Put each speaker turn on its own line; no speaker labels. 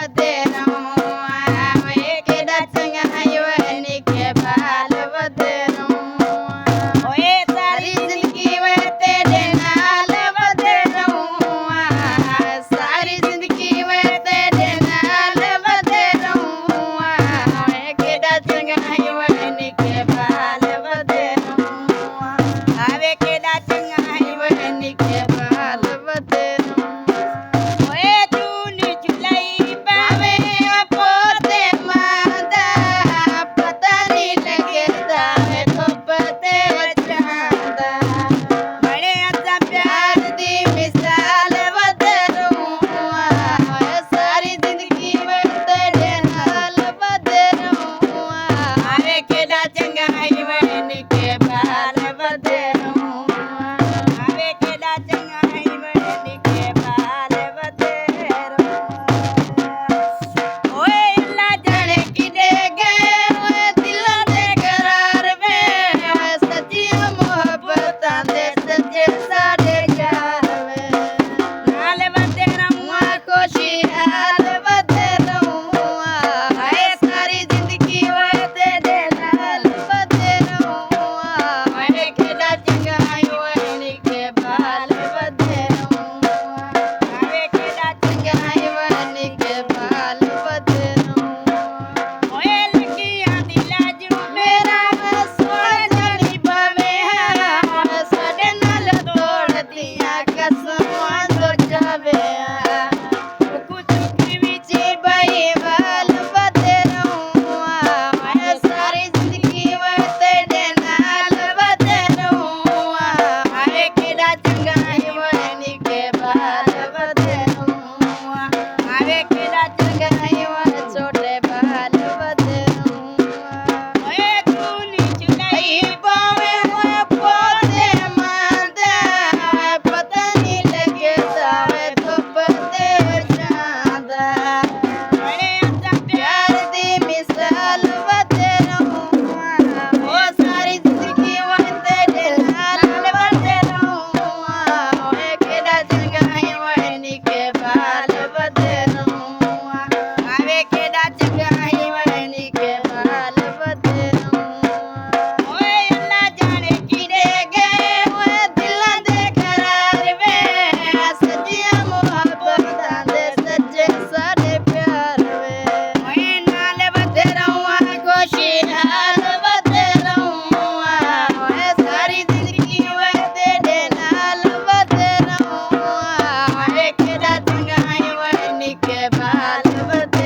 ਵਧੇ ਰਹੂੰ ਵੇ ਕਿਹੜਾ ਚੰਗਾ ਓਏ ਨਿੱਕੇ ਬਾਲ ਵਧੇ ਰਹੂੰ ਓਏ ਸਾਰੀ ਜ਼ਿੰਦਗੀ ਵੇ ਤੇਰੇ ਨਾਲ ਵਧੇ ਰਹੂੰ ਸਾਰੀ ਜ਼ਿੰਦਗੀ ਵੇ ਤੇਰੇ ਨਾਲ ਵਧੇ ਰਹੂੰ ਓਏ ਕਿਹੜਾ ਚੰਗਾ ਓਏ ਨਿੱਕੇ ਬਾਲ ਵਧੇ ਰਹੂੰ ਆਵੇ ਕਿਹੜਾ ਚੰਗਾ ਓਏ ਨਿੱਕੇ ਬਾਲ ਵਧੇ ਰਹੂੰ ਓਏ ਤੂੰ ਨੀ ਝੁਲਾਈ ਪਾਵੇ ਪੋਤੇ ਮਾਂ ਦਾ ਪਤਾ ਨੀ ਲੱਗਦਾ ਵੇ ਧੁੱਪ ਤੇ ਚਾਂਦਾ ਬੜੇ ਅੱਛਾ ਪਿਆਰ ਦੀ ਮਿਸਾਲ ਵਧੇ ਰਹੂੰ ਓਏ ਸਾਰੀ ਜ਼ਿੰਦਗੀ ਵੇ ਤੇਰੇ ਨਾਲ ਵਧੇ ਰਹੂੰ ਆਵੇ ਕਿਹੜਾ ਚੰਗਾ ਓਏ ਨਿੱਕੇ ਬਾਲ ਵਧੇ ਰਹੂੰ ਆਵੇ ਕਿਹੜਾ ਚੰਗਾ ਓਏ ਨਿੱਕੇ ਬਾਲ ਵਧੇ ਰਹੂੰ ਓਏ ਅੱਲਾ ਜਾਣੇ ਕਿਦੇ ਗਏ ਓਏ ਦਿਲਾਂ ਦੇ ਕਰਾਰ ਵੇ ਓਏ ਸੱਚੀਆਂ ਮੁਹੱਬਤਾਂ ਦੇ ਸੱਚੇ ਸਾਡੇ ਯਾਰ ਵੇ ਨਾਲ ਵਧੇ ਰਹੂੰ ਖੁਸ਼ਹਾਲ ਵਧੇ ਰਹੂੰ ਹਾਏ ਸਾਰੀ ਜ਼ਿੰਦਗੀ ਓਏ ਤੇਰੇ ਨਾਲ ਵਧੇ ਰਹੂੰ ਓਏ ਕਿਹੜਾ ਚੰਗਾ ਓਏ ਨਿੱਕੇ ਬਾਲ ਵਧੇ ਰਹੂੰ ਆਵੇ ਕਿਹੜਾ ਚੰਗਾ ਓਏ ਨਿੱਕੇ ਬਾਲ ਵਧੇ ਰਹੂੰ ਓਏ ਲੱਗੀਆਂ ਦੀ ਲਾਜੂ ਮੇਰਾ ਸੋਹਣਾ ਨੀ ਪਵੇ ਸਾਡੇ ਨਾਲ ਤੋੜਦੀਆਂ ਕਸਮਾਂ ਜੋ ਜਾਵੇ ਕੁਝ ਵਿੱਚ ਬਈ ਬਾਲ ਵਧੇ ਰਹੂੰ ਓਏ ਸਾਰੀ ਜ਼ਿੰਦਗੀ ਓਏ ਤੇਰੇ ਨਾਲ ਵਧੇ ਰਹੂੰ ਆਵੇ ਕਿਹੜਾ ਚੰਗਾ ਓਏ ਨਿੱਕੇ ਬਾਲ ਵਧੇ ਰਹੂੰ ਆਵੇ ਕਿਹੜਾ ਚੰਗਾ ਓਏ ਛੋਟੇ ਬਾਲ ਵਧੇ ਰਹੂੰ ਓਏ ਤੂੰ ਨੀ ਝੁਲਾਈ ਪਾਵੇ ਓਏ ਪੋਤੇ ਮਾਂ ਦਾ ਪਤਾ ਨੀ ਲੱਗਦਾ ਵੇ ਧੁੱਪ ਤੇ ਚਾਂਦਾ ਬੜੇ ਅੱਛਾ ਪਿਆਰ ਦੀ ਮਿਸਾਲ ਵਧੇ ਰਹੂੰ ਓ ਸਾਰੀ ਜ਼ਿੰਦਗੀ ਓਏ ਤੇਰੇ ਨਾਲ ਵਧੇ ਰਹੂੰ ਓਏ ਕਿਹੜਾ ਚੰਗਾ ਓਏ ਨਿੱਕੇ ਬਾਲ ਵਧੇ ਰਹੂੰ ਆਵੇ ਕਿਹੜਾ ਚੰਗਾ ਓਏ ਨਿੱਕੇ ਬਾਲ ਵਧੇ ਰਹੂੰ ਓਏ ਅੱਲਾ ਜਾਣੇ ਕਿਦੇ ਗਏ ਓਏ ਦਿਲਾਂ ਦੇ ਕਰਾਰ ਵੇ ਸੱਚੀਆਂ ਮੁਹੱਬਤਾਂ ਦੇ ਸੱਚੇ ਸਾਡੇ ਪਿਆਰ ਵੇ ਓਏ ਨਾਲ ਵਧੇ ਰਹੂੰ ਖੁਸ਼ਹਾਲ ਵਧੇ ਰਹੂੰ ਓਏ ਸਾਰੀ ਜ਼ਿੰਦਗੀ ਓਏ ਤੇਰੇ ਨਾਲ ਵਧੇ ਰਹੂੰ ਓਏ ਕਿਹੜਾ ਚੰਗਾ ਓਏ ਨਿੱਕੇ ਬਾਲ ਵਧੇ